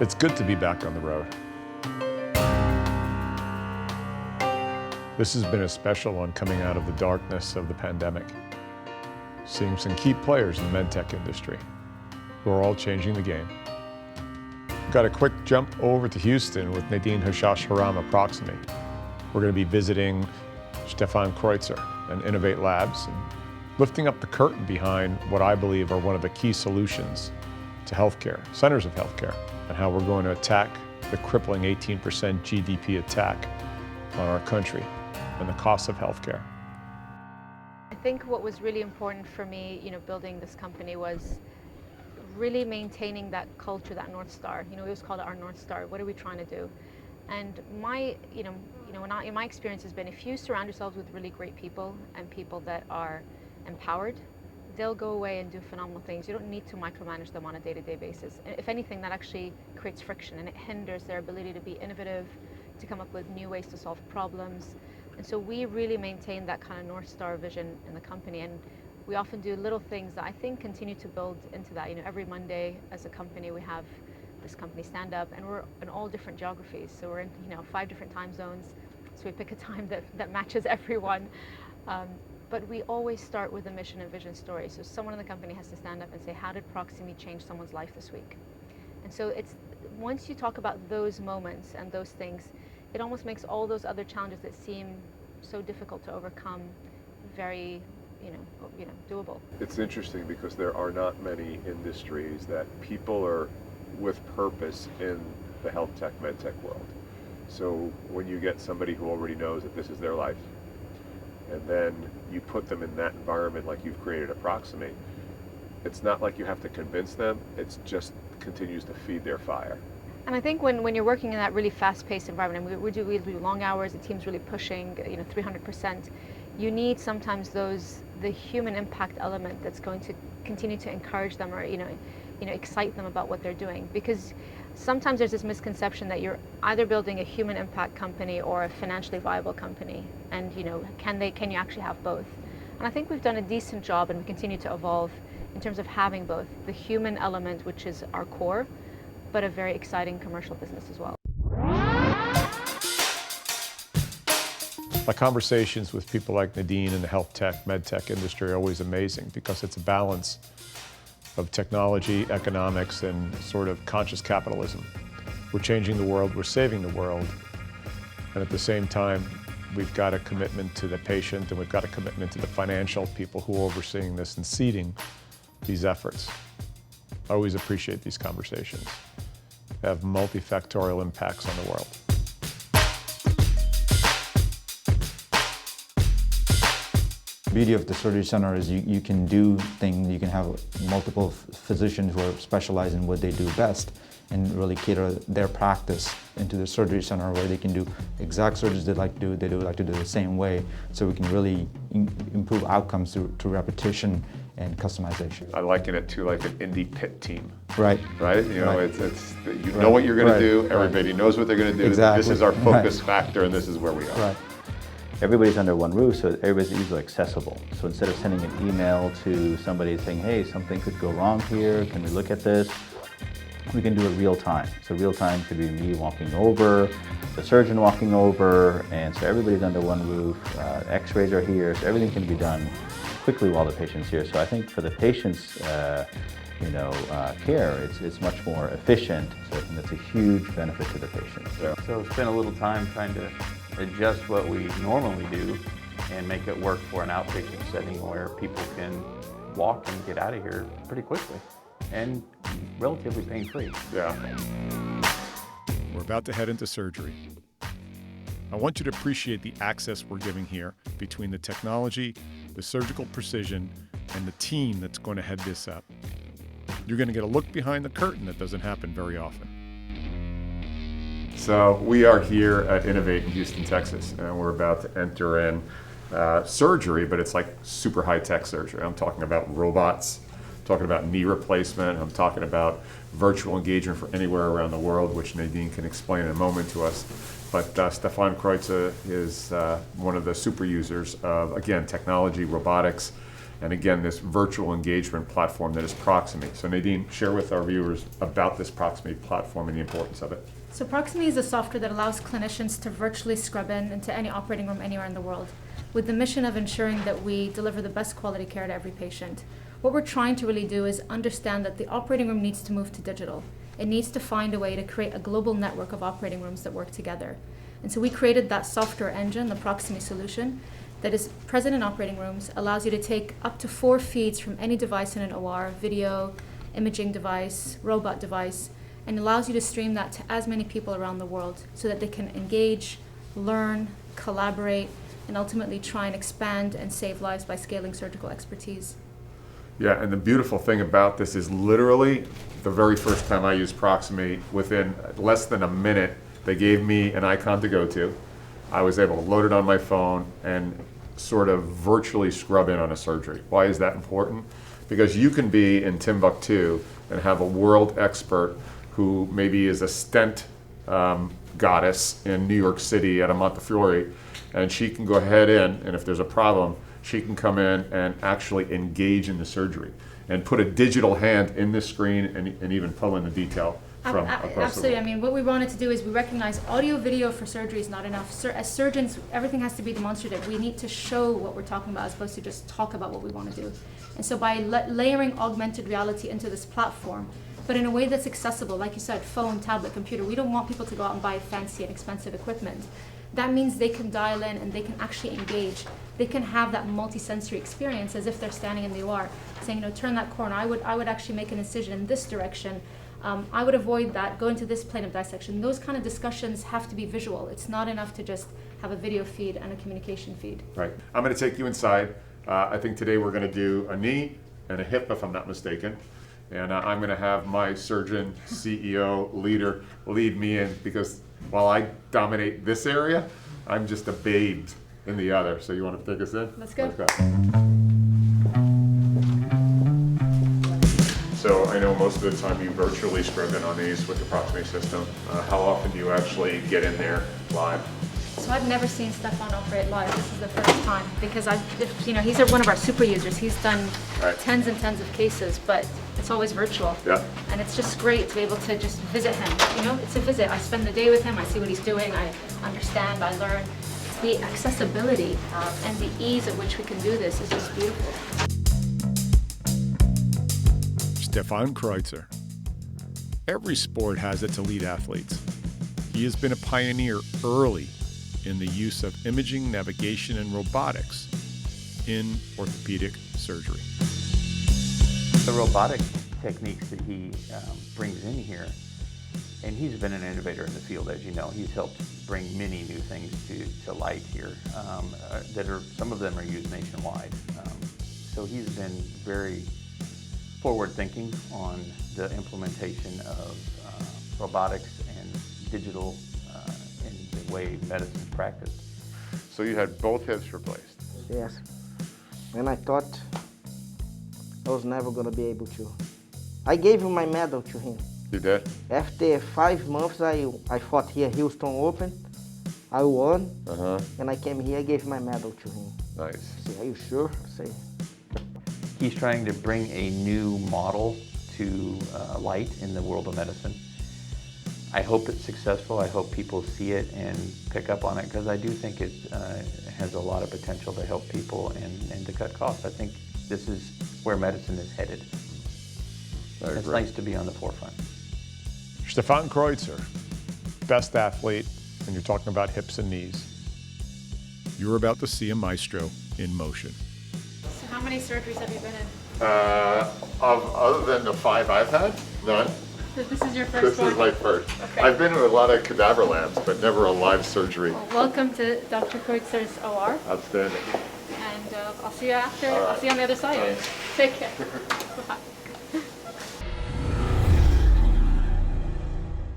It's good to be back on the road. This has been a special one coming out of the darkness of the pandemic. Seeing some key players in the medtech industry who are all changing the game. We've got a quick jump over to Houston with Nadine Hashasharam of Proximie. We're going to be visiting Stefan Kreutzer and Innovate Labs and lifting up the curtain behind what I believe are one of the key solutions to healthcare, centers of healthcare, and how we're going to attack the crippling 18% GDP attack on our country and the cost of healthcare. I think what was really important for me, building this company was really maintaining that culture, that North Star. We always call it our North Star. What are we trying to do? And in my experience has been, if you surround yourselves with really great people and people that are empowered, they'll go away and do phenomenal things. You don't need to micromanage them on a day-to-day basis. If anything, that actually creates friction and it hinders their ability to be innovative, to come up with new ways to solve problems. And so we really maintain that kind of North Star vision in the company. And we often do little things that I think continue to build into that. Every Monday as a company, we have this company stand up, and we're in all different geographies. So we're in 5 different time zones. So we pick a time that matches everyone. But we always start with a mission and vision story. So someone in the company has to stand up and say, how did Proximie change someone's life this week? And so once you talk about those moments and those things, it almost makes all those other challenges that seem so difficult to overcome very, doable. It's interesting because there are not many industries that people are with purpose in the health tech, med tech world. So when you get somebody who already knows that this is their life, and then you put them in that environment like you've created at Proximie, it's not like you have to convince them, it's just continues to feed their fire. And I think when you're working in that really fast-paced environment, and we do long hours, the team's really pushing 300%, you need sometimes the human impact element that's going to continue to encourage them or excite them about what they're doing. Because sometimes there's this misconception that you're either building a human impact company or a financially viable company, and can you actually have both? And I think we've done a decent job, and we continue to evolve in terms of having both the human element, which is our core, but a very exciting commercial business as well. My conversations with people like Nadine in the health tech, med tech industry are always amazing because it's a balance of technology, economics, and sort of conscious capitalism. We're changing the world, we're saving the world, and at the same time, we've got a commitment to the patient and we've got a commitment to the financial people who are overseeing this and seeding these efforts. I always appreciate these conversations. They have multifactorial impacts on the world. The beauty of the surgery center is you can do things, you can have multiple physicians who are specialized in what they do best and really cater their practice into the surgery center where they can do exact surgeries they like to do the same way, so we can really improve outcomes through repetition and customization. I liken it to like an indie pit team. Right. Right? Right. It's you know what you're going to do, everybody knows what they're going to do. Exactly. This is our focus factor and this is where we are. Right. Everybody's under one roof, so everybody's easily accessible. So instead of sending an email to somebody saying, hey, something could go wrong here, can we look at this? We can do it real time. So real time could be me walking over, the surgeon walking over, and so everybody's under one roof. X-rays are here, so everything can be done quickly while the patient's here. So I think for the patient's care, it's much more efficient, so I think that's a huge benefit to the patient. Yeah. So spend a little time trying to adjust what we normally do and make it work for an outpatient setting where people can walk and get out of here pretty quickly and relatively pain-free. Yeah. We're about to head into surgery. I want you to appreciate the access we're giving here between the technology, the surgical precision, and the team that's going to head this up. You're going to get a look behind the curtain that doesn't happen very often. So we are here at Innovate in Houston, Texas, and we're about to enter in surgery, but it's like super high-tech surgery. I'm talking about robots, I'm talking about knee replacement, I'm talking about virtual engagement for anywhere around the world, which Nadine can explain in a moment to us. But Stefan Kreutzer is one of the super users of, again, technology, robotics, and again, this virtual engagement platform that is Proximy. So Nadine, share with our viewers about this Proximy platform and the importance of it. So Proximy is a software that allows clinicians to virtually scrub in into any operating room anywhere in the world, with the mission of ensuring that we deliver the best quality care to every patient. What we're trying to really do is understand that the operating room needs to move to digital. It needs to find a way to create a global network of operating rooms that work together. And so we created that software engine, the Proximy solution, that is present in operating rooms, allows you to take up to 4 feeds from any device in an OR, video, imaging device, robot device, and allows you to stream that to as many people around the world so that they can engage, learn, collaborate, and ultimately try and expand and save lives by scaling surgical expertise. Yeah, and the beautiful thing about this is literally the very first time I used Proximy, within less than a minute, they gave me an icon to go to. I was able to load it on my phone and sort of virtually scrub in on a surgery. Why is that important? Because you can be in Timbuktu and have a world expert who maybe is a stent goddess in New York City at a Montefiore, and she can go ahead in, and if there's a problem, she can come in and actually engage in the surgery and put a digital hand in the screen and even pull in the detail from across the Absolutely. room. I mean, what we wanted to do is we recognize audio video for surgery is not enough. As surgeons, everything has to be demonstrative. We need to show what we're talking about as opposed to just talk about what we want to do. And so by layering augmented reality into this platform, but in a way that's accessible, like you said, phone, tablet, computer, we don't want people to go out and buy fancy and expensive equipment. That means they can dial in and they can actually engage. They can have that multi-sensory experience as if they're standing in the OR, saying, turn that corner. I would actually make an incision in this direction. I would avoid that, go into this plane of dissection. Those kind of discussions have to be visual. It's not enough to just have a video feed and a communication feed. Right. I'm going to take you inside. I think today we're going to do a knee and a hip, if I'm not mistaken. And I'm going to have my surgeon, CEO, leader lead me in, because while I dominate this area, I'm just a babe in the other. So you want to take us in? Let's go. So I know most of the time you virtually scrub in on these with the Proximy system. How often do you actually get in there live? So I've never seen Stefan operate live. This is the first time because he's one of our super users. He's done tens and tens of cases, but it's always virtual. Yeah. And it's just great to be able to just visit him. It's a visit. I spend the day with him. I see what he's doing. I understand. I learn. The accessibility and the ease at which we can do this is just beautiful. Stefan Kreutzer. Every sport has its elite athletes. He has been a pioneer early in the use of imaging, navigation, and robotics in orthopedic surgery. The robotic techniques that he brings in here, and he's been an innovator in the field, as you know. He's helped bring many new things to light here some of them are used nationwide. So he's been very forward-thinking on the implementation of robotics and digital in the way medicine is practiced. So you had both hips replaced? Yes. And I thought I was never going to be able to. I gave him my medal to him. You did? After 5 months, I fought here, Houston Open. I won, and I came here, I gave my medal to him. Nice. I say, are you sure? I say, He's trying to bring a new model to light in the world of medicine. I hope it's successful. I hope people see it and pick up on it, because I do think it has a lot of potential to help people and to cut costs. I think this is where medicine is headed. It's nice to be on the forefront. Stefan Kreutzer, best athlete, and you're talking about hips and knees. You're about to see a maestro in motion. So how many surgeries have you been in? Other than the 5 I've had, none. This is your first This one? is my first. Okay. I've been to a lot of cadaver labs, but never a live surgery. Well, welcome to Dr. Kreutzer's OR, Outstanding. and I'll see you after. I'll see you on the other side. Take care. Bye.